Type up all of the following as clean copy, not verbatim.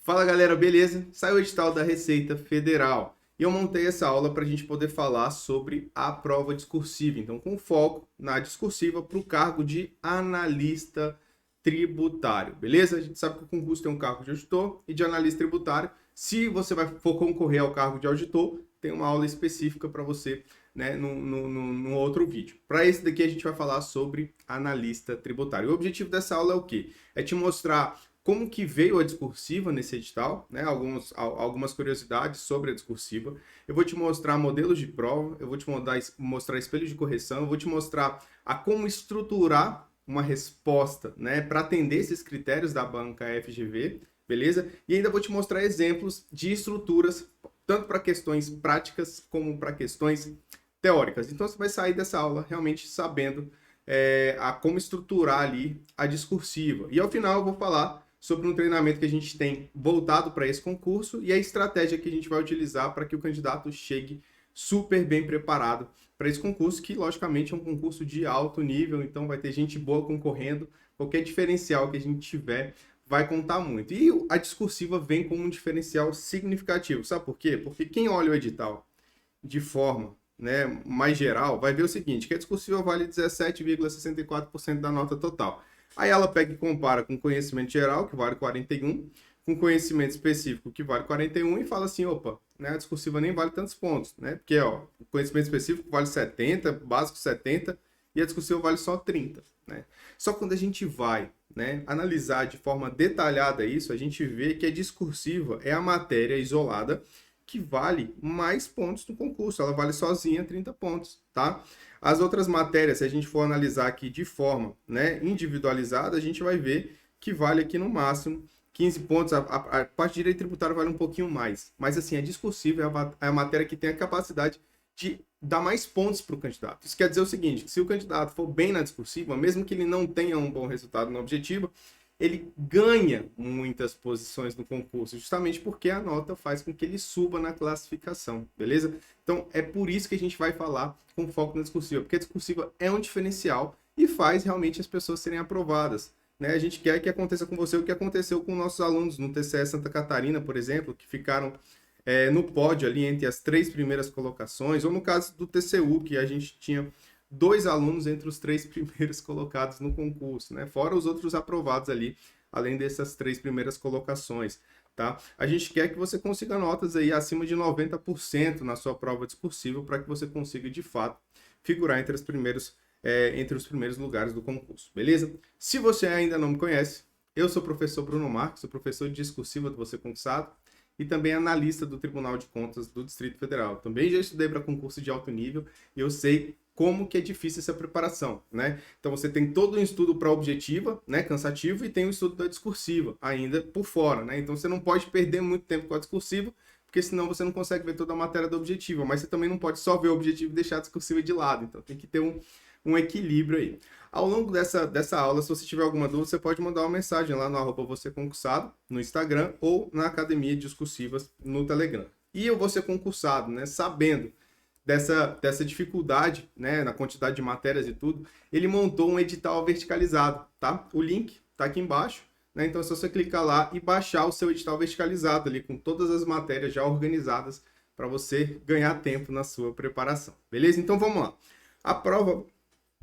Fala galera, beleza? Saiu o edital da Receita Federal e eu montei essa aula para a gente poder falar sobre a prova discursiva. Então, com foco na discursiva para o cargo de analista tributário, beleza? A gente sabe que o concurso tem um cargo de auditor e de analista tributário. Se você for concorrer ao cargo de auditor, tem uma aula específica para você, né, no outro vídeo. Para esse daqui, a gente vai falar sobre analista tributário. O objetivo dessa aula é o quê? É te mostrar como que veio a discursiva nesse edital, né? Algumas curiosidades sobre a discursiva. Eu vou te mostrar modelos de prova, eu vou te mostrar espelhos de correção, eu vou te mostrar a como estruturar uma resposta, né, para atender esses critérios da banca FGV, beleza? E ainda vou te mostrar exemplos de estruturas, tanto para questões práticas como para questões teóricas. Então você vai sair dessa aula realmente sabendo a como estruturar ali a discursiva. E ao final eu vou falar sobre um treinamento que a gente tem voltado para esse concurso e a estratégia que a gente vai utilizar para que o candidato chegue super bem preparado para esse concurso, que logicamente é um concurso de alto nível, então vai ter gente boa concorrendo, qualquer diferencial que a gente tiver vai contar muito. E a discursiva vem como um diferencial significativo, sabe por quê? Porque quem olha o edital de forma, né, mais geral, vai ver o seguinte, que a discursiva vale 17,64% da nota total. Aí ela pega e compara com conhecimento geral, que vale 41, com conhecimento específico, que vale 41, e fala assim, opa, né, a discursiva nem vale tantos pontos, né? Porque, ó, o conhecimento específico vale 70, básico 70, e a discursiva vale só 30, né? Só quando a gente vai, né, analisar de forma detalhada isso, a gente vê que a discursiva é a matéria isolada que vale mais pontos no concurso. Ela vale sozinha 30 pontos, tá? As outras matérias, se a gente for analisar aqui de forma, né, individualizada, a gente vai ver que vale aqui no máximo 15 pontos. A parte de direito tributário vale um pouquinho mais. Mas assim, a discursiva é a matéria que tem a capacidade de dar mais pontos para o candidato. Isso quer dizer o seguinte, que se o candidato for bem na discursiva, mesmo que ele não tenha um bom resultado no objetivo, ele ganha muitas posições no concurso, justamente porque a nota faz com que ele suba na classificação, beleza? Então, é por isso que a gente vai falar com foco na discursiva, porque a discursiva é um diferencial e faz realmente as pessoas serem aprovadas, né? A gente quer que aconteça com você o que aconteceu com nossos alunos no TCE Santa Catarina, por exemplo, que ficaram no pódio ali entre as 3 primeiras colocações, ou no caso do TCU, que a gente tinha 2 alunos entre os 3 primeiros colocados no concurso, né? Fora os outros aprovados ali, além dessas 3 primeiras colocações, tá? A gente quer que você consiga notas aí acima de 90% na sua prova discursiva para que você consiga, de fato, figurar entre os primeiros lugares do concurso, beleza? Se você ainda não me conhece, eu sou o professor Bruno Marques, sou professor de discursiva do Você Concursado e também analista do Tribunal de Contas do Distrito Federal. Também já estudei para concurso de alto nível e eu sei como que é difícil essa preparação, né? Então você tem todo um estudo para a objetiva, né, cansativo, e tem o estudo da discursiva ainda por fora, né? Então você não pode perder muito tempo com a discursiva, porque senão você não consegue ver toda a matéria da objetiva, mas você também não pode só ver o objetivo e deixar a discursiva de lado, então tem que ter um equilíbrio aí. Ao longo dessa aula, se você tiver alguma dúvida, você pode mandar uma mensagem lá no @vocêconcursado, no Instagram, ou na Academia Discursivas no Telegram. E eu vou ser concursado, né, sabendo dessa dificuldade, né, na quantidade de matérias e tudo, ele montou um edital verticalizado, tá? O link tá aqui embaixo, né? Então é só você clicar lá e baixar o seu edital verticalizado ali com todas as matérias já organizadas para você ganhar tempo na sua preparação, beleza? Então vamos lá.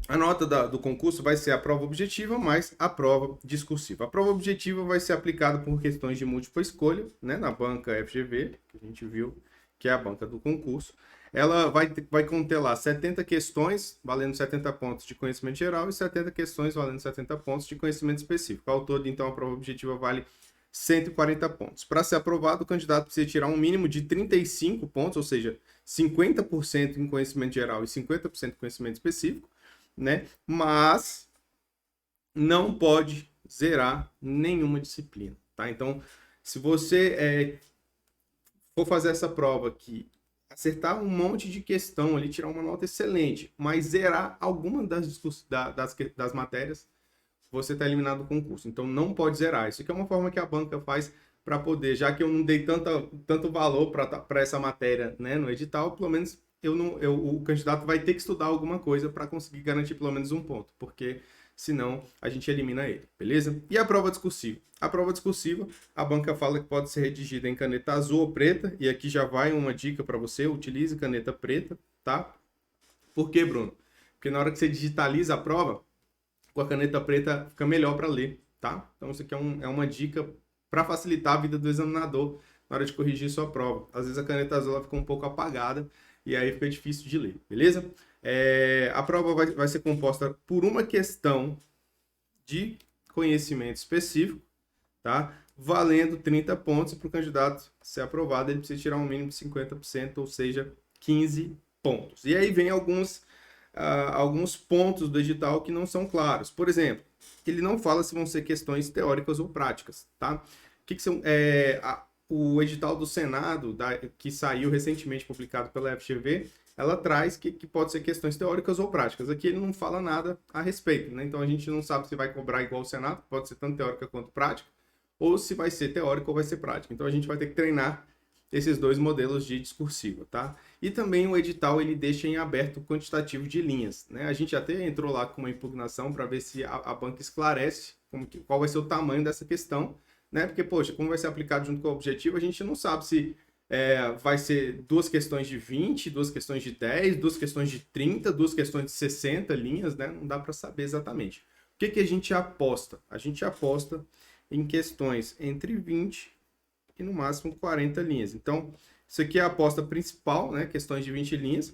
A nota do concurso vai ser a prova objetiva mais a prova discursiva. A prova objetiva vai ser aplicada por questões de múltipla escolha, né, na banca FGV, que a gente viu que é a banca do concurso. Ela vai conter lá 70 questões, valendo 70 pontos de conhecimento geral, e 70 questões, valendo 70 pontos de conhecimento específico. Ao todo, então, a prova objetiva vale 140 pontos. Para ser aprovado, o candidato precisa tirar um mínimo de 35 pontos, ou seja, 50% em conhecimento geral e 50% em conhecimento específico, né? Mas não pode zerar nenhuma disciplina, tá? Então, se você for fazer essa prova aqui, acertar um monte de questão ali, tirar uma nota excelente, mas zerar alguma das matérias, você está eliminado do concurso. Então não pode zerar. Isso aqui é uma forma que a banca faz para poder, já que eu não dei tanto valor para essa matéria, né, no edital, pelo menos o candidato vai ter que estudar alguma coisa para conseguir garantir pelo menos um ponto, porque senão a gente elimina ele, beleza? E a prova discursiva? A prova discursiva, a banca fala que pode ser redigida em caneta azul ou preta, e aqui já vai uma dica para você, utilize caneta preta, tá? Por quê, Bruno? Porque na hora que você digitaliza a prova, com a caneta preta fica melhor para ler, tá? Então isso aqui é uma dica para facilitar a vida do examinador na hora de corrigir sua prova. Às vezes a caneta azul ela fica um pouco apagada e aí fica difícil de ler, beleza? A prova vai ser composta por uma questão de conhecimento específico, tá? Valendo 30 pontos, e para o candidato ser aprovado ele precisa tirar um mínimo de 50%, ou seja, 15 pontos. E aí vem alguns pontos do edital que não são claros. Por exemplo, ele não fala se vão ser questões teóricas ou práticas, tá? Que são, o edital do Senado, que saiu recentemente publicado pela FGV, ela traz que pode ser questões teóricas ou práticas. Aqui ele não fala nada a respeito, né? Então a gente não sabe se vai cobrar igual o Senado, pode ser tanto teórica quanto prática, ou se vai ser teórica ou vai ser prática. Então a gente vai ter que treinar esses dois modelos de discursiva, tá? E também o edital ele deixa em aberto o quantitativo de linhas, né? A gente até entrou lá com uma impugnação para ver se a banca esclarece qual vai ser o tamanho dessa questão, né? Porque, poxa, como vai ser aplicado junto com o objetivo, a gente não sabe se vai ser 2 questões de 20, 2 questões de 10, 2 questões de 30, 2 questões de 60 linhas, né? Não dá para saber exatamente. O que a gente aposta? A gente aposta em questões entre 20 e no máximo 40 linhas. Então, isso aqui é a aposta principal, né? Questões de 20 linhas,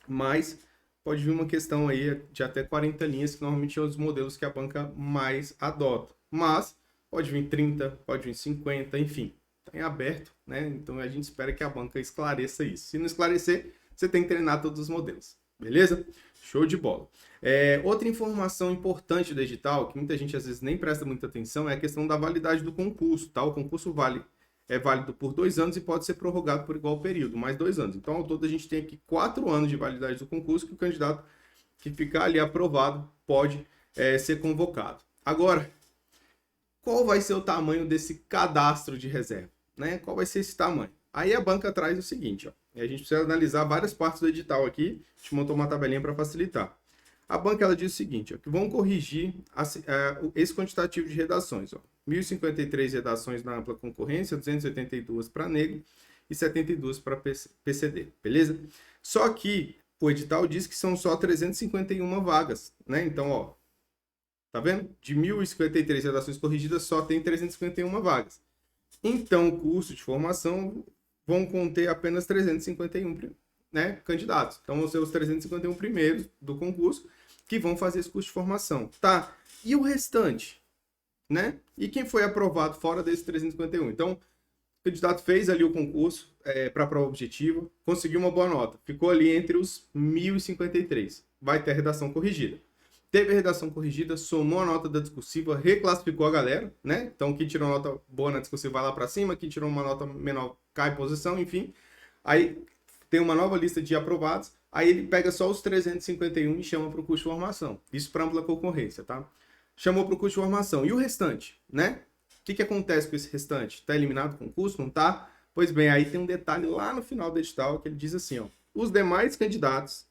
mas pode vir uma questão aí de até 40 linhas, que normalmente são os modelos que a banca mais adota. Mas pode vir 30, pode vir 50, enfim. Está em aberto, né? Então a gente espera que a banca esclareça isso. Se não esclarecer, você tem que treinar todos os modelos. Beleza? Show de bola. Outra informação importante do edital, que muita gente às vezes nem presta muita atenção, é a questão da validade do concurso, tá? O concurso é válido por 2 anos e pode ser prorrogado por igual período, mais 2 anos. Então, ao todo, a gente tem aqui 4 anos de validade do concurso que o candidato que ficar ali aprovado pode ser convocado. Agora, qual vai ser o tamanho desse cadastro de reserva, né? Qual vai ser esse tamanho? Aí a banca traz o seguinte, ó, e a gente precisa analisar várias partes do edital aqui, a gente montou uma tabelinha para facilitar. A banca ela diz o seguinte, ó, que vão corrigir esse quantitativo de redações, ó, 1.053 redações na ampla concorrência, 282 para negro e 72 para PCD, beleza? Só que o edital diz que são só 351 vagas, né? Então, ó, tá vendo? De 1.053 redações corrigidas, só tem 351 vagas. Então, o curso de formação vão conter apenas 351, né, candidatos. Então, vão ser os 351 primeiros do concurso que vão fazer esse curso de formação. Tá, e o restante? Né? E quem foi aprovado fora desses 351? Então, o candidato fez ali o concurso para a prova objetiva, conseguiu uma boa nota, ficou ali entre os 1.053. Vai ter a redação corrigida. Teve a redação corrigida, somou a nota da discursiva, reclassificou a galera, né? Então, quem tirou nota boa na discursiva vai lá para cima, quem tirou uma nota menor cai em posição, enfim. Aí tem uma nova lista de aprovados, aí ele pega só os 351 e chama para o curso de formação. Isso para ampla concorrência, tá? Chamou para o curso de formação. E o restante, né? O que acontece com esse restante? Está eliminado do concurso? Não está? Pois bem, aí tem um detalhe lá no final do edital que ele diz assim, ó. Os demais candidatos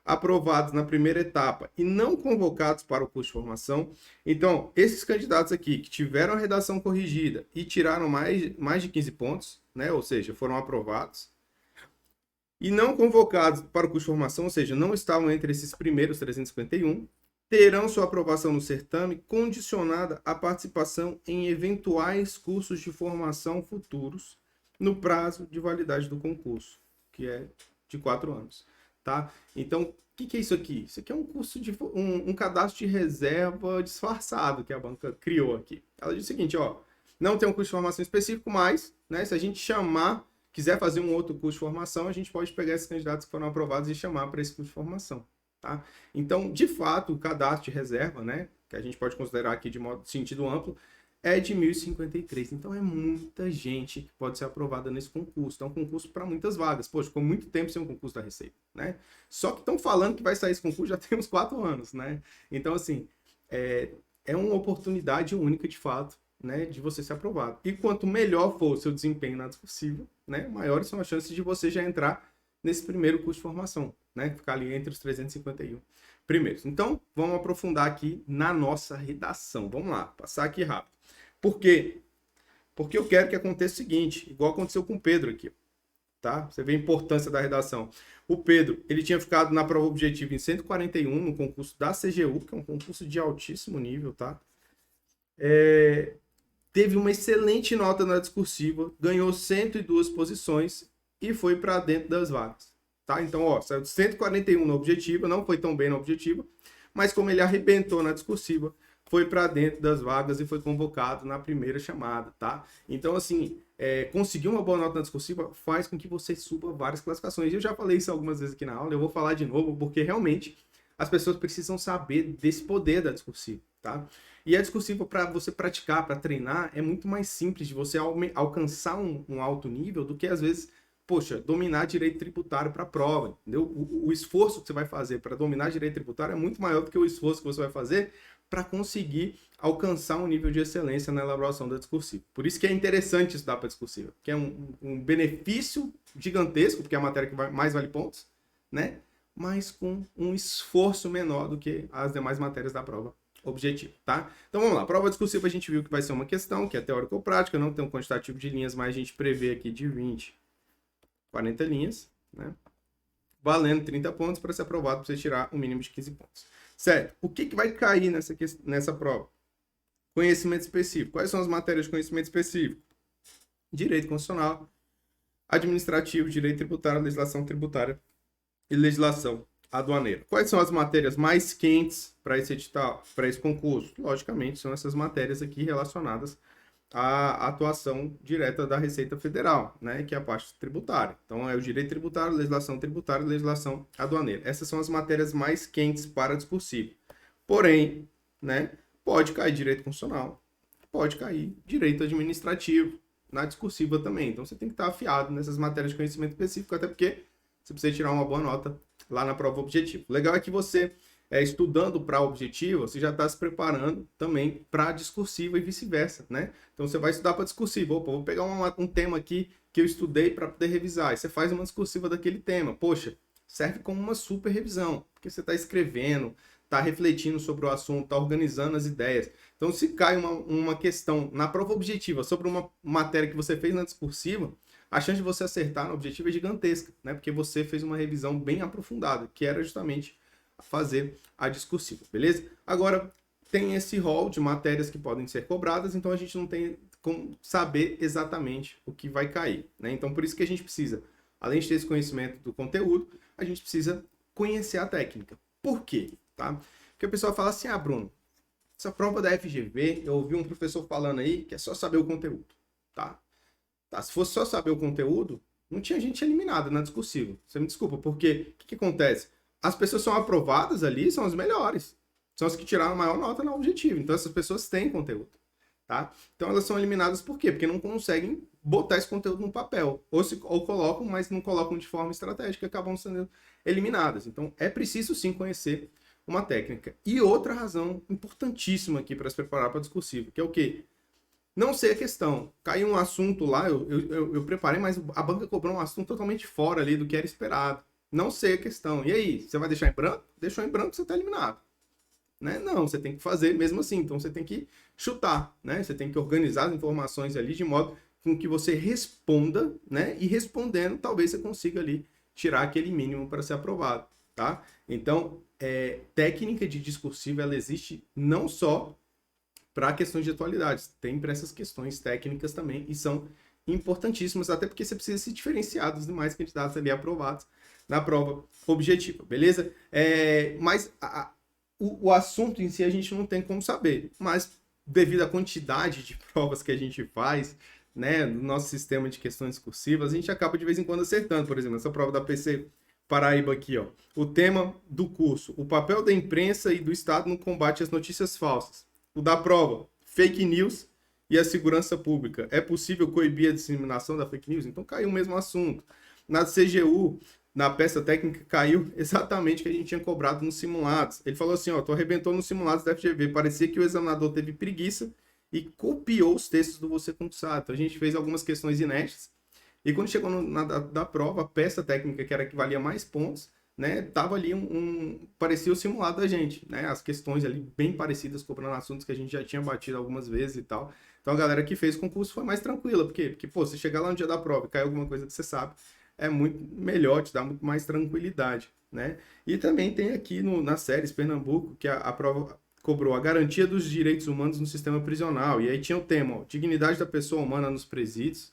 aprovados na primeira etapa e não convocados para o curso de formação. Então, esses candidatos aqui que tiveram a redação corrigida e tiraram mais de 15 pontos, né? Ou seja, foram aprovados, e não convocados para o curso de formação, ou seja, não estavam entre esses primeiros 351, terão sua aprovação no certame condicionada à participação em eventuais cursos de formação futuros no prazo de validade do concurso, que é de 4 anos. Tá? Então, o que é isso aqui? Isso aqui é um curso de um cadastro de reserva disfarçado que a banca criou aqui. Ela diz o seguinte, ó, não tem um curso de formação específico, mas, né, se a gente quiser fazer um outro curso de formação, a gente pode pegar esses candidatos que foram aprovados e chamar para esse curso de formação. Tá? Então, de fato, o cadastro de reserva, né, que a gente pode considerar aqui de sentido amplo, é de 1.053. Então, é muita gente que pode ser aprovada nesse concurso. Então, é um concurso para muitas vagas. Poxa, ficou muito tempo sem um concurso da Receita, né? Só que estão falando que vai sair esse concurso já tem uns 4 anos, né? Então, assim, é uma oportunidade única, de fato, né, de você ser aprovado. E quanto melhor for o seu desempenho na discursiva, né, maiores são as chances de você já entrar nesse primeiro curso de formação, né? Ficar ali entre os 351. primeiros. Então, vamos aprofundar aqui na nossa redação. Vamos lá, passar aqui rápido. Por quê? Porque eu quero que aconteça o seguinte, igual aconteceu com o Pedro aqui, tá? Você vê a importância da redação. O Pedro, ele tinha ficado na prova objetiva em 141 no concurso da CGU, que é um concurso de altíssimo nível, tá? Teve uma excelente nota na discursiva, ganhou 102 posições e foi para dentro das vagas, tá? Então, ó, saiu de 141 na objetiva, não foi tão bem na objetiva, mas como ele arrebentou na discursiva, foi para dentro das vagas e foi convocado na primeira chamada, tá? Então, assim, conseguir uma boa nota na discursiva faz com que você suba várias classificações. Eu já falei isso algumas vezes aqui na aula, eu vou falar de novo, porque realmente as pessoas precisam saber desse poder da discursiva, tá? E a discursiva, para você praticar, para treinar, é muito mais simples de você alcançar um alto nível do que, às vezes, poxa, dominar direito tributário para a prova, entendeu? O esforço que você vai fazer para dominar direito tributário é muito maior do que o esforço que você vai fazer para conseguir alcançar um nível de excelência na elaboração da discursiva. Por isso que é interessante estudar para a discursiva, que é um benefício gigantesco, porque é a matéria que mais vale pontos, né? Mas com um esforço menor do que as demais matérias da prova objetivo, tá? Então vamos lá, prova discursiva a gente viu que vai ser uma questão, que é teórica ou prática, não tem um quantitativo de linhas, mas a gente prevê aqui de 20, 40 linhas, né? Valendo 30 pontos para ser aprovado, para você tirar um mínimo de 15 pontos. Certo, o que vai cair nessa prova? Conhecimento específico. Quais são as matérias de conhecimento específico? Direito constitucional, administrativo, direito tributário, legislação tributária e legislação aduaneira. Quais são as matérias mais quentes para esse edital, para esse concurso? Logicamente, são essas matérias aqui relacionadas à atuação direta da Receita Federal, né, que é a parte tributária. Então, é o direito tributário, legislação tributária e legislação aduaneira. Essas são as matérias mais quentes para discursivo. Porém, né, pode cair direito constitucional, pode cair direito administrativo na discursiva também. Então, você tem que estar afiado nessas matérias de conhecimento específico, até porque você precisa tirar uma boa nota lá na prova objetiva. O legal é que você, estudando para a objetiva, você já está se preparando também para a discursiva e vice-versa, né? Então, você vai estudar para a discursiva. Opa, vou pegar um tema aqui que eu estudei para poder revisar. E você faz uma discursiva daquele tema. Poxa, serve como uma super revisão, porque você está escrevendo, está refletindo sobre o assunto, está organizando as ideias. Então, se cai uma questão na prova objetiva sobre uma matéria que você fez na discursiva, a chance de você acertar no objetivo é gigantesca, né? Porque você fez uma revisão bem aprofundada, que era justamente fazer a discursiva, beleza? Agora, tem esse rol de matérias que podem ser cobradas, então a gente não tem como saber exatamente o que vai cair, né? Então, por isso que a gente precisa, além de ter esse conhecimento do conteúdo, a gente precisa conhecer a técnica. Por quê? Tá? Porque o pessoal fala assim, Bruno, essa prova da FGV, eu ouvi um professor falando aí que é só saber o conteúdo, tá? Se fosse só saber o conteúdo, não tinha gente eliminada na discursiva. Você me desculpa, porque o que acontece? As pessoas são aprovadas ali, são as melhores. São as que tiraram a maior nota na objetiva. Então, essas pessoas têm conteúdo, tá? Então, elas são eliminadas por quê? Porque não conseguem botar esse conteúdo no papel. Ou colocam, mas não colocam de forma estratégica e acabam sendo eliminadas. Então, é preciso sim conhecer uma técnica. E outra razão importantíssima aqui para se preparar para a discursiva, que é o quê? Não sei a questão. Caiu um assunto lá, eu preparei, mas a banca cobrou um assunto totalmente fora ali do que era esperado. Não sei a questão. E aí, você vai deixar em branco? Deixou em branco, você está eliminado. Né? Não, você tem que fazer mesmo assim. Então, você tem que chutar, né? Você tem que organizar as informações ali de modo com que você responda, né? E respondendo, talvez você consiga ali tirar aquele mínimo para ser aprovado, tá? Então, técnica de discursiva, ela existe não só para questões de atualidades, tem para essas questões técnicas também, e são importantíssimas, até porque você precisa se diferenciar dos demais candidatos ali aprovados na prova objetiva, beleza? Mas o assunto em si a gente não tem como saber, mas devido à quantidade de provas que a gente faz, né, no nosso sistema de questões discursivas, a gente acaba de vez em quando acertando. Por exemplo, essa prova da PC Paraíba aqui, ó, o tema do curso, o papel da imprensa e do Estado no combate às notícias falsas. O da prova, fake news e a segurança pública. É possível coibir a disseminação da fake news? Então caiu o mesmo assunto. Na CGU, na peça técnica, caiu exatamente o que a gente tinha cobrado nos simulados. Ele falou assim, ó, tu arrebentou nos simulados da FGV. Parecia que o examinador teve preguiça e copiou os textos do Você Concursado. Então a gente fez algumas questões inéditas. E quando chegou da prova, a peça técnica, que era a que valia mais pontos, né, tava ali parecia o simulado da gente, né, as questões ali bem parecidas, cobrando assuntos que a gente já tinha batido algumas vezes e tal. Então a galera que fez concurso foi mais tranquila, por quê? Porque, pô, você chegar lá no dia da prova e cair alguma coisa que você sabe, é muito melhor, te dá muito mais tranquilidade, né? E também tem aqui nas séries Pernambuco, que a prova cobrou a garantia dos direitos humanos no sistema prisional, e aí tinha o tema, ó, dignidade da pessoa humana nos presídios,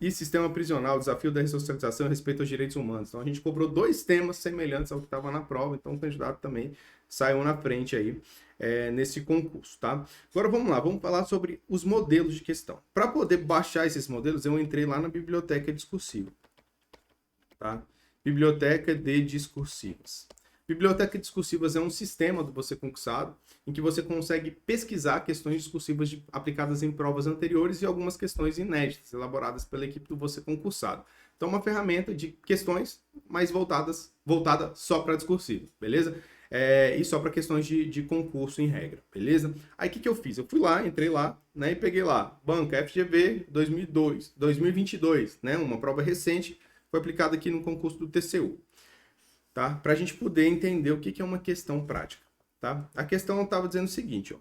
e sistema prisional, desafio da ressocialização e respeito aos direitos humanos. Então a gente cobrou dois temas semelhantes ao que estava na prova, então o candidato também saiu na frente aí nesse concurso, tá? Agora vamos lá, vamos falar sobre os modelos de questão. Para poder baixar esses modelos, eu entrei lá na biblioteca discursiva, tá? Biblioteca de discursivas. Biblioteca discursivas é um sistema do Você Concursado em que você consegue pesquisar questões discursivas aplicadas em provas anteriores e algumas questões inéditas, elaboradas pela equipe do Você Concursado. Então, uma ferramenta de questões mais voltada só para discursivo, beleza? E só para questões de concurso em regra, beleza? Aí, o que eu fiz? Eu fui lá, entrei lá, né, e peguei lá, banca FGV 2022, né, uma prova recente, foi aplicada aqui no concurso do TCU. Tá? Para a gente poder entender o que é uma questão prática. Tá? A questão estava dizendo o seguinte, ó.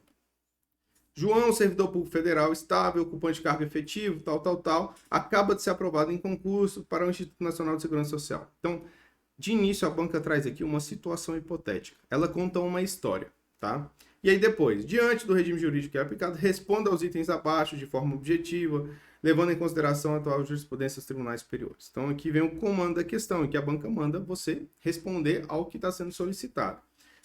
João, servidor público federal estável, ocupante de cargo efetivo, tal, acaba de ser aprovado em concurso para o Instituto Nacional de Segurança Social. Então, de início, a banca traz aqui uma situação hipotética. Ela conta uma história, tá? E aí depois, diante do regime jurídico que é aplicado, responda aos itens abaixo de forma objetiva, levando em consideração a atual jurisprudência dos tribunais superiores. Então aqui vem o comando da questão, em que a banca manda você responder ao que está sendo solicitado.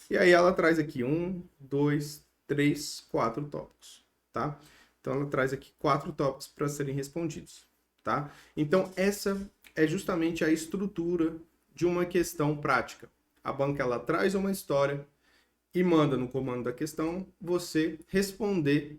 E aí ela traz aqui 1, 2, 3, 4 tópicos, tá? Então ela traz aqui 4 tópicos para serem respondidos, tá? Então essa é justamente a estrutura de uma questão prática. A banca ela traz uma história e manda no comando da questão você responder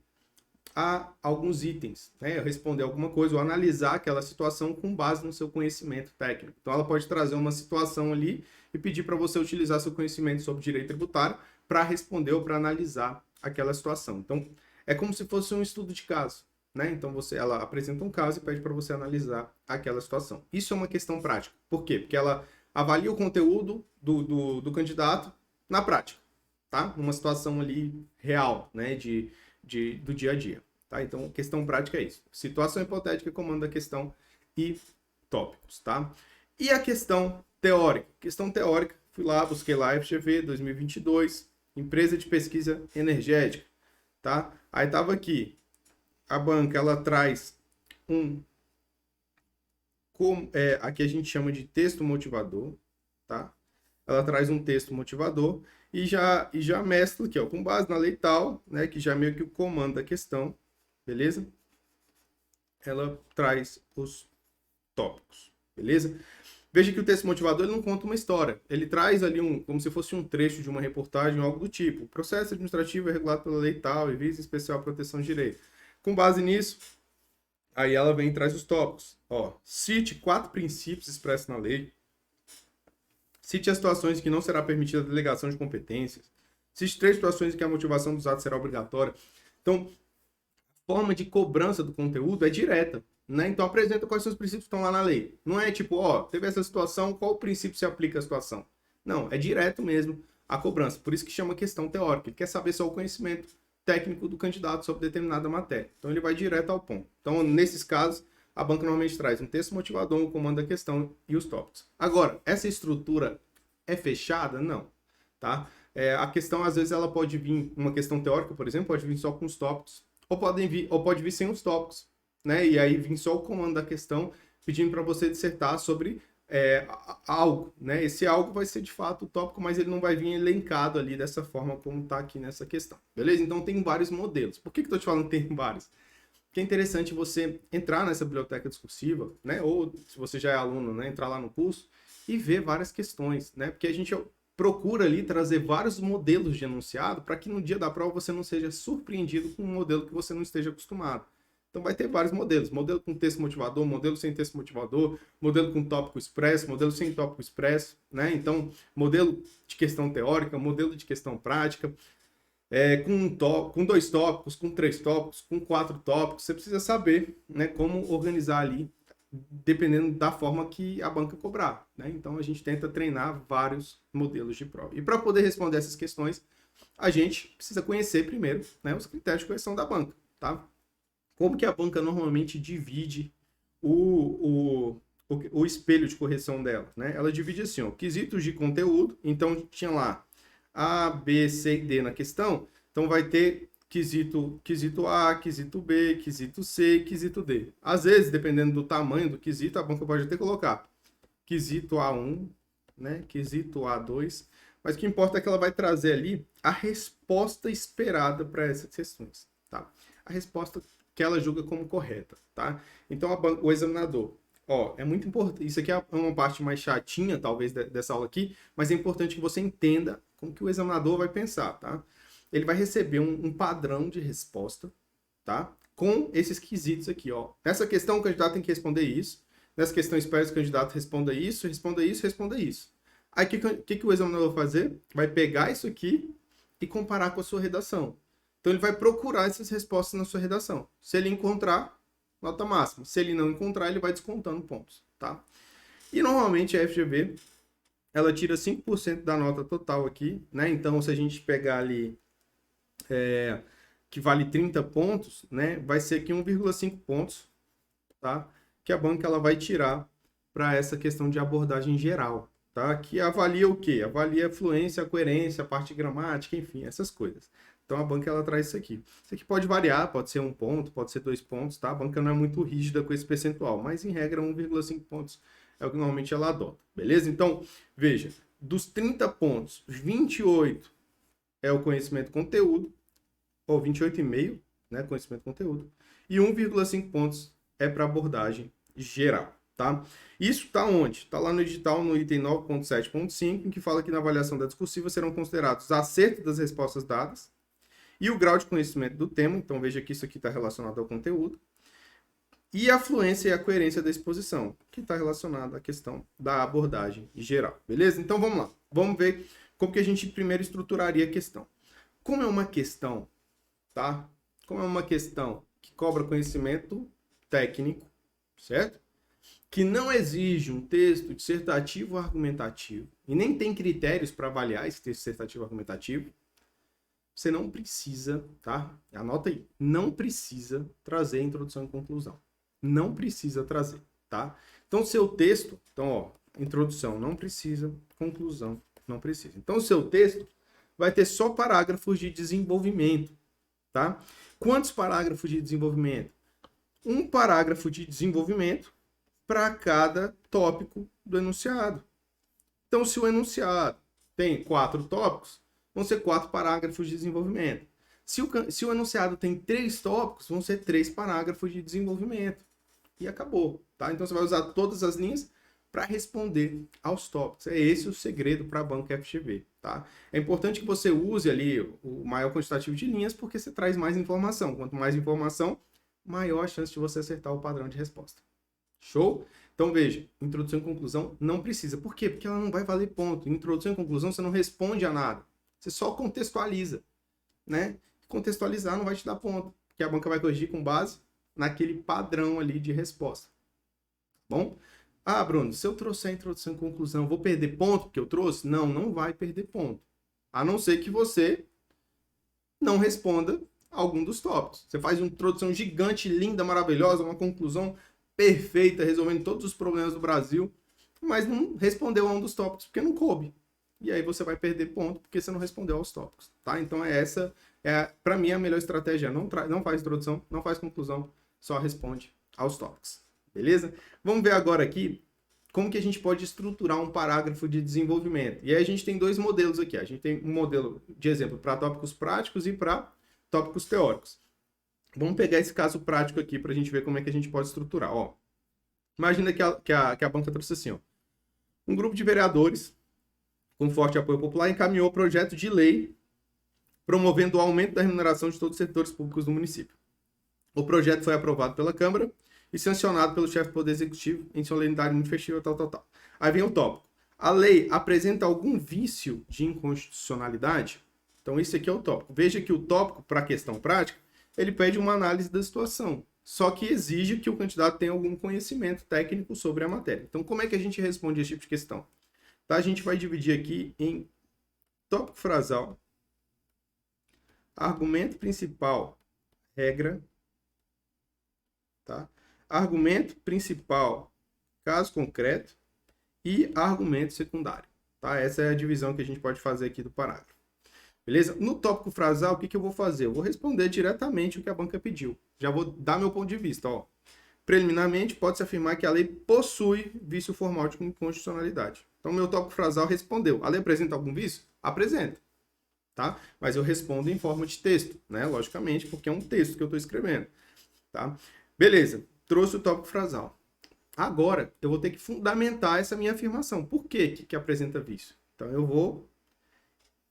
a alguns itens, né? Responder alguma coisa ou analisar aquela situação com base no seu conhecimento técnico. Então ela pode trazer uma situação ali e pedir para você utilizar seu conhecimento sobre direito tributário para responder ou para analisar aquela situação. Então é como se fosse um estudo de caso, né? Então ela apresenta um caso e pede para você analisar aquela situação. Isso é uma questão prática. Por quê? Porque ela avalia o conteúdo do candidato na prática, tá? Uma situação ali real, né? Do dia a dia, tá? Então, questão prática é isso. Situação hipotética, comando da questão e tópicos, tá? E a questão teórica? Questão teórica, fui lá, busquei lá, FGV 2022, empresa de pesquisa energética, tá? Aí tava aqui, a banca, ela traz aqui a gente chama de texto motivador, tá? Ela traz um texto motivador e já mescla aqui, ó, com base na lei tal, né, que já é meio que o comando da questão, beleza? Ela traz os tópicos, beleza? Veja que o texto motivador ele não conta uma história, ele traz ali como se fosse um trecho de uma reportagem, algo do tipo, processo administrativo é regulado pela lei tal e visa especial proteção de direito. Com base nisso, aí ela vem e traz os tópicos. Ó, cite 4 princípios expressos na lei. Cite as situações em que não será permitida a delegação de competências. Cite 3 situações em que a motivação dos atos será obrigatória. Então, a forma de cobrança do conteúdo é direta, né? Então, apresenta quais são os princípios que estão lá na lei. Não é tipo, ó, teve essa situação, qual princípio se aplica à situação? Não, é direto mesmo a cobrança. Por isso que chama questão teórica. Ele quer saber só o conhecimento técnico do candidato sobre determinada matéria. Então, ele vai direto ao ponto. Então, nesses casos, a banca normalmente traz um texto motivador, um comando da questão e os tópicos. Agora, essa estrutura é fechada? Não, tá? A questão, às vezes, ela pode vir, uma questão teórica, por exemplo, pode vir só com os tópicos, ou pode vir sem os tópicos, né? E aí vir só o comando da questão pedindo para você dissertar sobre algo, né? Esse algo vai ser, de fato, o tópico, mas ele não vai vir elencado ali dessa forma como está aqui nessa questão, beleza? Então, tem vários modelos. Por que eu estou te falando que tem vários? Que é interessante você entrar nessa biblioteca discursiva, né? Ou se você já é aluno, né? Entrar lá no curso e ver várias questões, né? Porque a gente procura ali trazer vários modelos de enunciado para que no dia da prova você não seja surpreendido com um modelo que você não esteja acostumado. Então vai ter vários modelos. Modelo com texto motivador, modelo sem texto motivador, modelo com tópico expresso, modelo sem tópico expresso, né? Então, modelo de questão teórica, modelo de questão prática. Com 2 tópicos, com 3 tópicos, com 4 tópicos, você precisa saber, né, como organizar ali dependendo da forma que a banca cobrar, né? Então a gente tenta treinar vários modelos de prova. E para poder responder essas questões, a gente precisa conhecer primeiro, né, os critérios de correção da banca, tá? Como que a banca normalmente divide o espelho de correção dela, né? Ela divide assim, ó, quesitos de conteúdo. Então tinha lá A, B, C e D na questão. Então vai ter quesito A, quesito B, quesito C e quesito D. Às vezes, dependendo do tamanho do quesito, a banca pode até colocar quesito A1, né? Quesito A2. Mas o que importa é que ela vai trazer ali a resposta esperada para essas questões, tá? A resposta que ela julga como correta, tá? Então, o examinador, ó, é muito importante, isso aqui é uma parte mais chatinha, talvez, dessa aula aqui, mas é importante que você entenda como que o examinador vai pensar, tá? Ele vai receber um padrão de resposta, tá? Com esses quesitos aqui, ó. Nessa questão, o candidato tem que responder isso. Nessa questão, espera que o candidato responda isso, responda isso, responda isso. Aí, o que o examinador vai fazer? Vai pegar isso aqui e comparar com a sua redação. Então, ele vai procurar essas respostas na sua redação. Se ele encontrar, nota máxima. Se ele não encontrar, ele vai descontando pontos, tá? E, normalmente, a FGV, ela tira 5% da nota total aqui, né? Então, se a gente pegar ali, que vale 30 pontos, né? Vai ser aqui 1,5 pontos, tá? Que a banca ela vai tirar para essa questão de abordagem geral, tá? Que avalia o quê? Avalia a fluência, a coerência, a parte gramática, enfim, essas coisas. Então a banca ela traz isso aqui. Isso aqui pode variar, pode ser 1 ponto, pode ser 2 pontos, tá? A banca não é muito rígida com esse percentual, mas em regra 1,5 pontos é o que normalmente ela adota, beleza? Então, veja, dos 30 pontos, 28 é o conhecimento conteúdo, ou 28,5, né, conhecimento conteúdo, e 1,5 pontos é para abordagem geral, tá? Isso está onde? Está lá no edital, no item 9.7.5, em que fala que na avaliação da discursiva serão considerados o acerto das respostas dadas e o grau de conhecimento do tema. Então, veja que isso aqui está relacionado ao conteúdo. E a fluência e a coerência da exposição, que está relacionado à questão da abordagem geral, beleza? Então, vamos lá. Vamos ver como que a gente primeiro estruturaria a questão. Como é uma questão, tá? Como é uma questão que cobra conhecimento técnico, certo? Que não exige um texto dissertativo ou argumentativo, e nem tem critérios para avaliar esse texto dissertativo ou argumentativo, você não precisa, tá? Anota aí, não precisa trazer introdução e conclusão. Não precisa trazer, tá? Então, seu texto, então, ó, introdução não precisa, conclusão não precisa. Então, o seu texto vai ter só parágrafos de desenvolvimento, tá? Quantos parágrafos de desenvolvimento? Um parágrafo de desenvolvimento para cada tópico do enunciado. Então, se o enunciado tem 4 tópicos, vão ser 4 parágrafos de desenvolvimento. Se o enunciado tem 3 tópicos, vão ser 3 parágrafos de desenvolvimento. E acabou, tá? Então, você vai usar todas as linhas para responder aos tópicos. É esse o segredo para a banca FGV, tá? É importante que você use ali o maior quantitativo de linhas, porque você traz mais informação. Quanto mais informação, maior a chance de você acertar o padrão de resposta. Show? Então, veja, introdução e conclusão não precisa. Por quê? Porque ela não vai valer ponto. Em introdução e conclusão, você não responde a nada. Você só contextualiza, né? Contextualizar não vai te dar ponto, porque a banca vai corrigir com base naquele padrão ali de resposta. Bom? Ah, Bruno, se eu trouxer a introdução e conclusão, vou perder ponto porque eu trouxe? Não, não vai perder ponto. A não ser que você não responda algum dos tópicos. Você faz uma introdução gigante, linda, maravilhosa, uma conclusão perfeita, resolvendo todos os problemas do Brasil, mas não respondeu a um dos tópicos porque não coube. E aí você vai perder ponto porque você não respondeu aos tópicos, tá? Então essa para mim a melhor estratégia. Não faz introdução, não faz conclusão, só responde aos tópicos. Beleza? Vamos ver agora aqui como que a gente pode estruturar um parágrafo de desenvolvimento. E aí a gente tem 2 modelos aqui. A gente tem um modelo de exemplo para tópicos práticos e para tópicos teóricos. Vamos pegar esse caso prático aqui para a gente ver como é que a gente pode estruturar. Ó, imagina que a banca trouxe assim, ó, um grupo de vereadores com forte apoio popular encaminhou o projeto de lei promovendo o aumento da remuneração de todos os setores públicos do município. O projeto foi aprovado pela Câmara e sancionado pelo chefe do Poder Executivo em solenidade muito festiva, tal. Aí vem o tópico. A lei apresenta algum vício de inconstitucionalidade? Então, esse aqui é o tópico. Veja que o tópico, para a questão prática, ele pede uma análise da situação. só que exige que o candidato tenha algum conhecimento técnico sobre a matéria. Então, como é que a gente responde esse tipo de questão? Tá? A gente vai dividir aqui em tópico frasal, argumento principal, regra, tá? Argumento principal, caso concreto e argumento secundário, tá? Essa é a divisão que a gente pode fazer aqui do parágrafo. Beleza? No tópico frasal, o que eu vou fazer? Eu vou responder diretamente o que a banca pediu. Já vou dar meu ponto de vista, ó. Preliminarmente, pode-se afirmar que a lei possui vício formal de inconstitucionalidade. Então, meu tópico frasal respondeu. A lei apresenta algum vício? Apresenta. Tá? Mas eu respondo em forma de texto, né? Logicamente, porque é um texto que eu estou escrevendo. Tá? Beleza, trouxe o tópico frasal. Agora, eu vou ter que fundamentar essa minha afirmação. Por que apresenta vício? Então, eu vou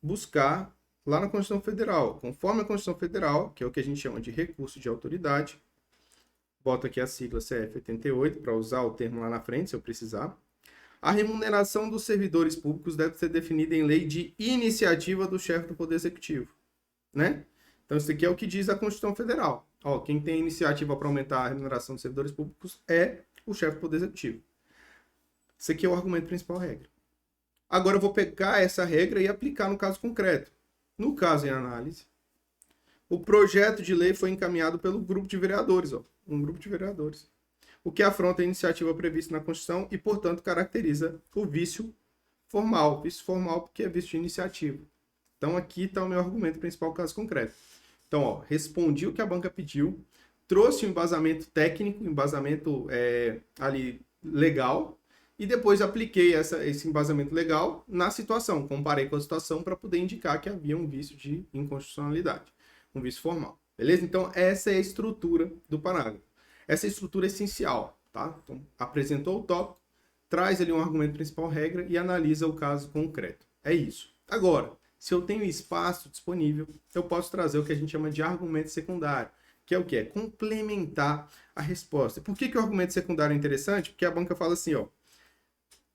buscar lá na Constituição Federal. Conforme a Constituição Federal, que é o que a gente chama de recurso de autoridade, boto aqui a sigla CF88 para usar o termo lá na frente, se eu precisar. A remuneração dos servidores públicos deve ser definida em lei de iniciativa do chefe do Poder Executivo, né? Então, isso aqui é o que diz a Constituição Federal. Ó, quem tem iniciativa para aumentar a remuneração dos servidores públicos é o chefe do Poder Executivo. Isso aqui é o argumento principal regra. Agora, eu vou pegar essa regra e aplicar no caso concreto. No caso em análise, o projeto de lei foi encaminhado pelo grupo de vereadores, ó, um grupo de vereadores, o que afronta a iniciativa prevista na Constituição e, portanto, caracteriza o vício formal. Vício formal porque é vício de iniciativa. Então, aqui está o meu argumento principal, caso concreto. Então, ó, respondi o que a banca pediu, trouxe um embasamento técnico, embasamento ali legal, e depois apliquei esse embasamento legal na situação. Comparei com a situação para poder indicar que havia um vício de inconstitucionalidade, um vício formal. Beleza? Então, essa é a estrutura do parágrafo. Essa estrutura é essencial, tá? Então, apresentou o tópico, traz ali um argumento principal regra e analisa o caso concreto. É isso. Agora, se eu tenho espaço disponível, eu posso trazer o que a gente chama de argumento secundário, que é o quê? É complementar a resposta. Por que o argumento secundário é interessante? Porque a banca fala assim, ó,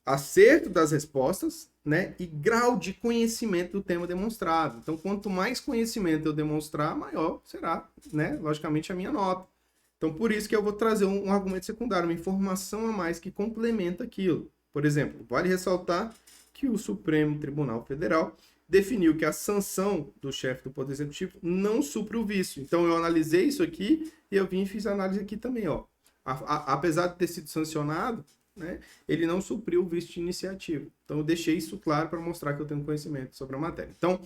acerto das respostas, né, e grau de conhecimento do tema demonstrado. Então, quanto mais conhecimento eu demonstrar, maior será, né, logicamente, a minha nota. Então, por isso que eu vou trazer um argumento secundário, uma informação a mais que complementa aquilo. Por exemplo, vale ressaltar que o Supremo Tribunal Federal definiu que a sanção do chefe do Poder Executivo não supre o vício. Então, eu analisei isso aqui e eu vim e fiz a análise aqui também, ó. Apesar de ter sido sancionado, né, ele não supriu o vício de iniciativa. Então, eu deixei isso claro para mostrar que eu tenho conhecimento sobre a matéria. Então,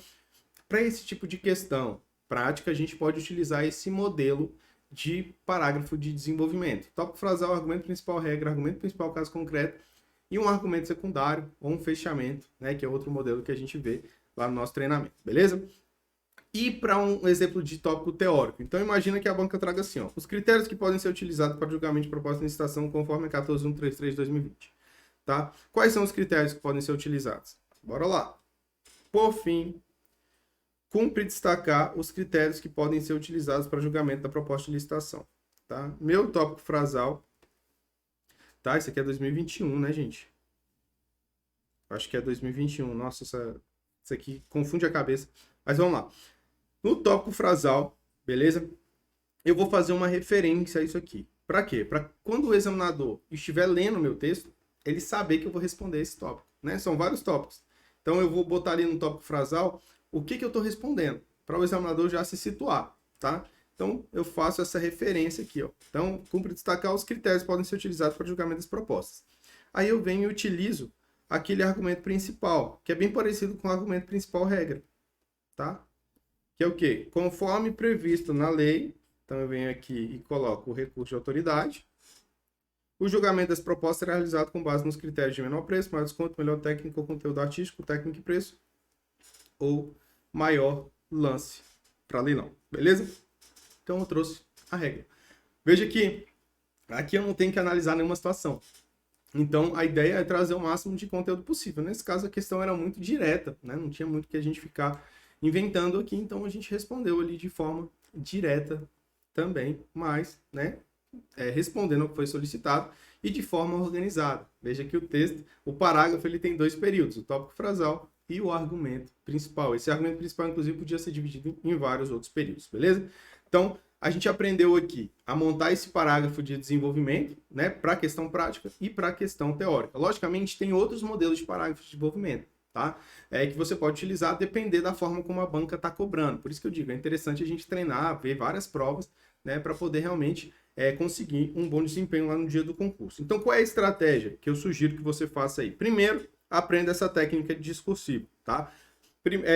para esse tipo de questão prática, a gente pode utilizar esse modelo de parágrafo de desenvolvimento. Tópico frasal, argumento principal regra, argumento principal caso concreto e um argumento secundário ou um fechamento, né, que é outro modelo que a gente vê lá no nosso treinamento, beleza? E para um exemplo de tópico teórico. Então, imagina que a banca traga assim, ó, os critérios que podem ser utilizados para julgamento de proposta de licitação conforme a 14133/2020. Tá? Quais são os critérios que podem ser utilizados? Bora lá. Por fim, cumpre destacar os critérios que podem ser utilizados para julgamento da proposta de licitação. Tá? Meu tópico frasal. Tá? Isso aqui é 2021, né, gente? Acho que é 2021. Nossa, isso aqui confunde a cabeça. Mas vamos lá. No tópico frasal, beleza? Eu vou fazer uma referência a isso aqui. Para quê? Para quando o examinador estiver lendo o meu texto, ele saber que eu vou responder esse tópico, né? São vários tópicos. Então, eu vou botar ali no tópico frasal o que eu estou respondendo, para o examinador já se situar, tá? Então, eu faço essa referência aqui, ó. Então, cumpre destacar os critérios que podem ser utilizados para julgamento das propostas. Aí eu venho e utilizo aquele argumento principal, que é bem parecido com o argumento principal regra, tá? Que é o quê? Conforme previsto na lei, então eu venho aqui e coloco o recurso de autoridade. O julgamento das propostas será realizado com base nos critérios de menor preço, maior desconto, melhor técnico ou conteúdo artístico, técnico e preço, ou maior lance para leilão, beleza? Então eu trouxe a regra. Veja que aqui eu não tenho que analisar nenhuma situação. Então a ideia é trazer o máximo de conteúdo possível. Nesse caso a questão era muito direta, né? Não tinha muito que a gente ficar inventando aqui, então a gente respondeu ali de forma direta também, mas, né, respondendo ao que foi solicitado e de forma organizada. Veja que o texto, o parágrafo, ele tem dois períodos, o tópico frasal e o argumento principal. Esse argumento principal, inclusive, podia ser dividido em vários outros períodos, beleza? Então, A gente aprendeu aqui a montar esse parágrafo de desenvolvimento, né, para a questão prática e para a questão teórica. Logicamente, tem outros modelos de parágrafo de desenvolvimento, tá? Que você pode utilizar a depender da forma como a banca está cobrando. Por isso que eu digo, é interessante a gente treinar, ver várias provas, né, para poder realmente conseguir um bom desempenho lá no dia do concurso. Então, qual é a estratégia que eu sugiro que você faça aí? Primeiro, aprenda essa técnica de discursivo, tá?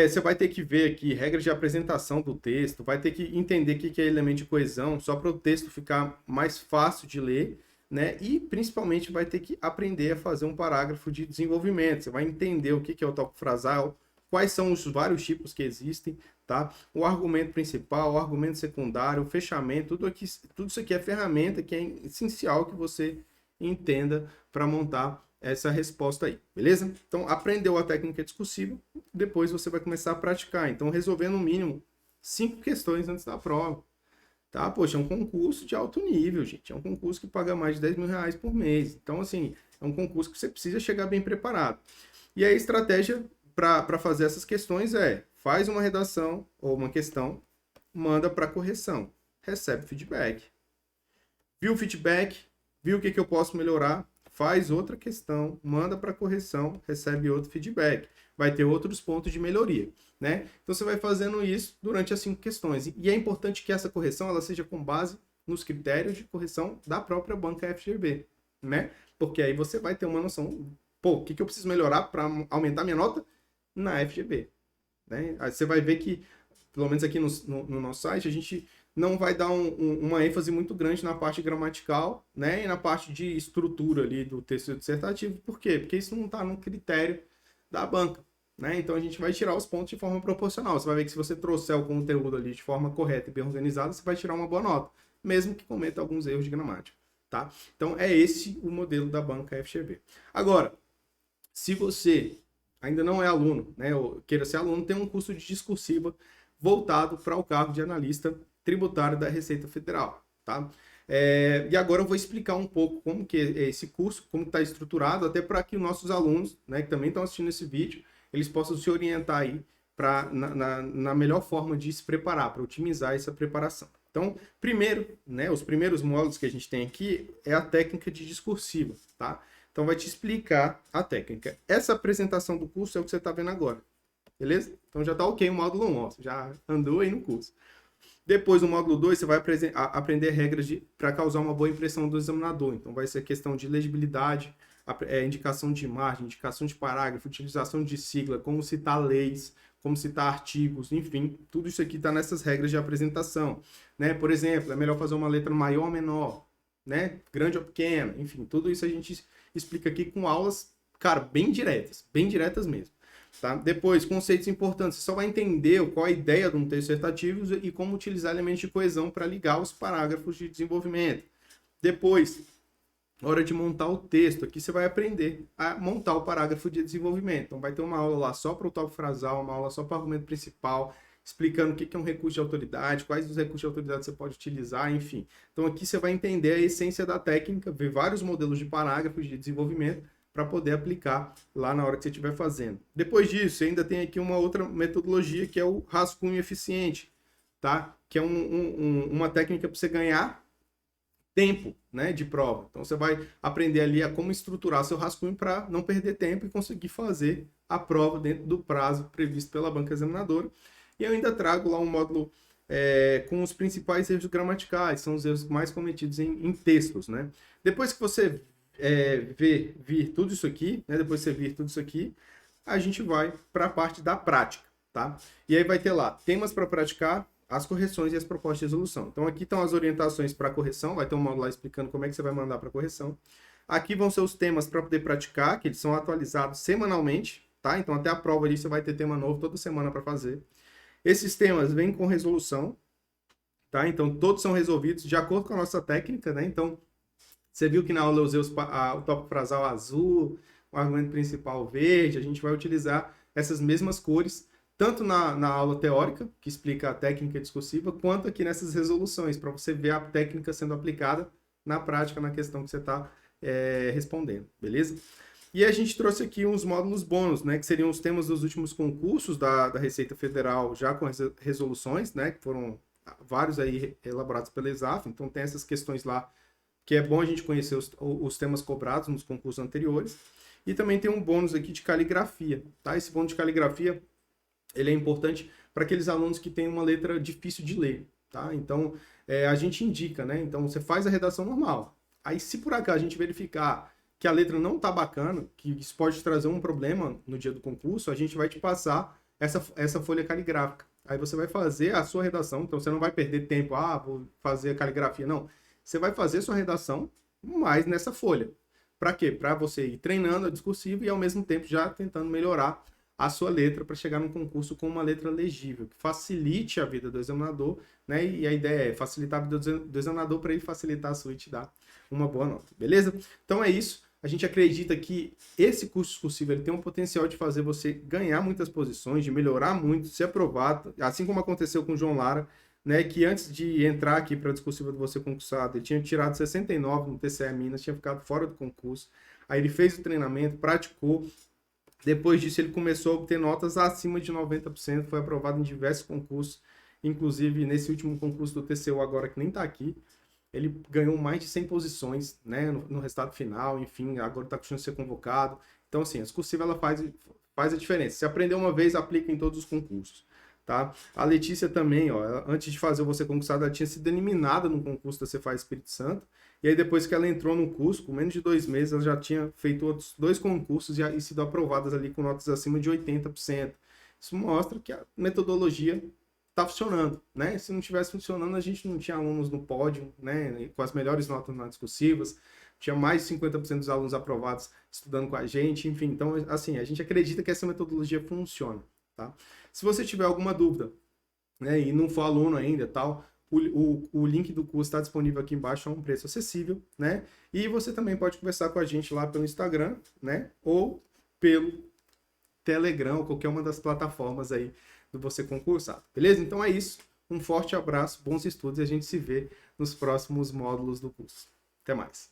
Você vai ter que ver aqui regras de apresentação do texto, vai ter que entender o que é elemento de coesão, só para o texto ficar mais fácil de ler, né? E principalmente vai ter que aprender a fazer um parágrafo de desenvolvimento. Você vai entender o que é o tópico frasal, quais são os vários tipos que existem, tá? O argumento principal, o argumento secundário, o fechamento, tudo isso aqui é ferramenta que é essencial que você entenda para montar essa resposta aí, beleza? Então, aprendeu a técnica discursiva, depois você vai começar a praticar. Então, resolvendo no mínimo 5 questões antes da prova, tá? Poxa, é um concurso de alto nível, gente. É um concurso que paga mais de 10 mil reais por mês. Então, assim, é um concurso que você precisa chegar bem preparado. E a estratégia para fazer essas questões faz uma redação ou uma questão, manda para correção, recebe feedback. Viu o feedback? Viu o que eu posso melhorar? Faz outra questão, manda para correção, recebe outro feedback. Vai ter outros pontos de melhoria, né? Então você vai fazendo isso durante as 5 questões. E é importante que essa correção ela seja com base nos critérios de correção da própria banca FGV, né? Porque aí você vai ter uma noção, pô, o que eu preciso melhorar para aumentar minha nota na FGV, né? Aí você vai ver que, pelo menos aqui no nosso site, a gente não vai dar uma ênfase muito grande na parte gramatical, né, e na parte de estrutura ali do texto dissertativo. Por quê? Porque isso não está no critério da banca, né? Então a gente vai tirar os pontos de forma proporcional. Você vai ver que se você trouxer o conteúdo ali de forma correta e bem organizada, você vai tirar uma boa nota, mesmo que cometa alguns erros de gramática, tá? Então é esse o modelo da banca FGV. Agora, se você ainda não é aluno, né, ou queira ser aluno, tem um curso de discursiva voltado para o cargo de analista tributário da Receita Federal, tá? E agora eu vou explicar um pouco como que é esse curso, como está estruturado, até para que os nossos alunos, né, que também estão assistindo esse vídeo, eles possam se orientar aí na melhor forma de se preparar, para otimizar essa preparação. Então, primeiro, né, os primeiros módulos que a gente tem aqui é a técnica de discursiva, tá? Então, vai te explicar a técnica. Essa apresentação do curso é o que você está vendo agora, beleza? Então, já está ok o módulo 1, ó, você já andou aí no curso. Depois, no módulo 2, você vai aprender regras para causar uma boa impressão do examinador. Então, vai ser questão de legibilidade, indicação de imagem, indicação de parágrafo, utilização de sigla, como citar leis, como citar artigos, enfim, tudo isso aqui está nessas regras de apresentação, né? Por exemplo, é melhor fazer uma letra maior ou menor, né? Grande ou pequena, enfim, tudo isso a gente explica aqui com aulas, cara, bem diretas mesmo. Tá? Depois, conceitos importantes. Você só vai entender qual a ideia de um texto dissertativo e como utilizar elementos de coesão para ligar os parágrafos de desenvolvimento. Depois, hora de montar o texto. Aqui você vai aprender a montar o parágrafo de desenvolvimento. Então, vai ter uma aula lá só para o tópico frasal, uma aula só para o argumento principal, explicando o que é um recurso de autoridade, quais os recursos de autoridade você pode utilizar, enfim. Então, aqui você vai entender a essência da técnica, ver vários modelos de parágrafos de desenvolvimento, para poder aplicar lá na hora que você estiver fazendo. Depois disso, você ainda tem aqui uma outra metodologia que é o rascunho eficiente, tá? Que é uma técnica para você ganhar tempo, né, de prova. Então você vai aprender ali a como estruturar seu rascunho para não perder tempo e conseguir fazer a prova dentro do prazo previsto pela banca examinadora. E eu ainda trago lá um módulo com os principais erros gramaticais, são os erros mais cometidos em textos, né? Depois que você vir tudo isso aqui, né? Depois de você vir tudo isso aqui, a gente vai para a parte da prática, tá? E aí vai ter lá temas para praticar, as correções e as propostas de resolução. Então aqui estão as orientações para correção, vai ter um módulo lá explicando como é que você vai mandar para correção. Aqui vão ser os temas para poder praticar, que eles são atualizados semanalmente, tá? Então até a prova ali você vai ter tema novo toda semana para fazer. Esses temas vêm com resolução, tá? Então todos são resolvidos de acordo com a nossa técnica, né? Então você viu que na aula eu usei o tópico frasal azul, o argumento principal verde, a gente vai utilizar essas mesmas cores, tanto na aula teórica, que explica a técnica discursiva, quanto aqui nessas resoluções, para você ver a técnica sendo aplicada na prática, na questão que você está respondendo, beleza? E a gente trouxe aqui uns módulos bônus, né, que seriam os temas dos últimos concursos da Receita Federal, já com as resoluções, né, que foram vários aí elaborados pela Exaf, então tem essas questões lá que é bom a gente conhecer os temas cobrados nos concursos anteriores. E também tem um bônus aqui de caligrafia, tá? Esse bônus de caligrafia, ele é importante para aqueles alunos que têm uma letra difícil de ler, tá? Então, a gente indica, né? Então, você faz a redação normal. Aí, se por acaso a gente verificar que a letra não tá bacana, que isso pode trazer um problema no dia do concurso, a gente vai te passar essa folha caligráfica. Aí você vai fazer a sua redação, então você não vai perder tempo, vou fazer a caligrafia, não. Você vai fazer sua redação mais nessa folha. Para quê? Para você ir treinando a discursiva e ao mesmo tempo já tentando melhorar a sua letra para chegar num concurso com uma letra legível, que facilite a vida do examinador, né? E a ideia é facilitar a vida do examinador para ele facilitar a sua e te dar uma boa nota, beleza? Então é isso. A gente acredita que esse curso discursivo ele tem um potencial de fazer você ganhar muitas posições, de melhorar muito, ser aprovado, assim como aconteceu com o João Lara, né, que antes de entrar aqui para a discursiva do Você Concursado, ele tinha tirado 69 no TCE Minas, tinha ficado fora do concurso. Aí ele fez o treinamento, praticou. Depois disso, ele começou a obter notas acima de 90%, foi aprovado em diversos concursos, inclusive nesse último concurso do TCU agora, que nem está aqui, ele ganhou mais de 100 posições, né, no resultado final, enfim, agora está com chance de ser convocado. Então, assim, a discursiva ela faz a diferença. Se aprender uma vez, aplica em todos os concursos. Tá? A Letícia também, ó, antes de fazer o Você Concursado, ela tinha sido eliminada no concurso da Cefaz Espírito Santo, e aí depois que ela entrou no curso, com menos de 2 meses, ela já tinha feito outros 2 concursos e sido aprovadas ali com notas acima de 80%. Isso mostra que a metodologia está funcionando, né? Se não estivesse funcionando, a gente não tinha alunos no pódio, né, com as melhores notas nas discursivas, tinha mais de 50% dos alunos aprovados estudando com a gente, enfim, então, assim, a gente acredita que essa metodologia funciona, tá? Se você tiver alguma dúvida, né, e não for aluno ainda, tal, o link do curso está disponível aqui embaixo a um preço acessível, né? E você também pode conversar com a gente lá pelo Instagram, né? Ou pelo Telegram, ou qualquer uma das plataformas aí do Você Concursado, beleza? Então é isso. Um forte abraço, bons estudos e a gente se vê nos próximos módulos do curso. Até mais.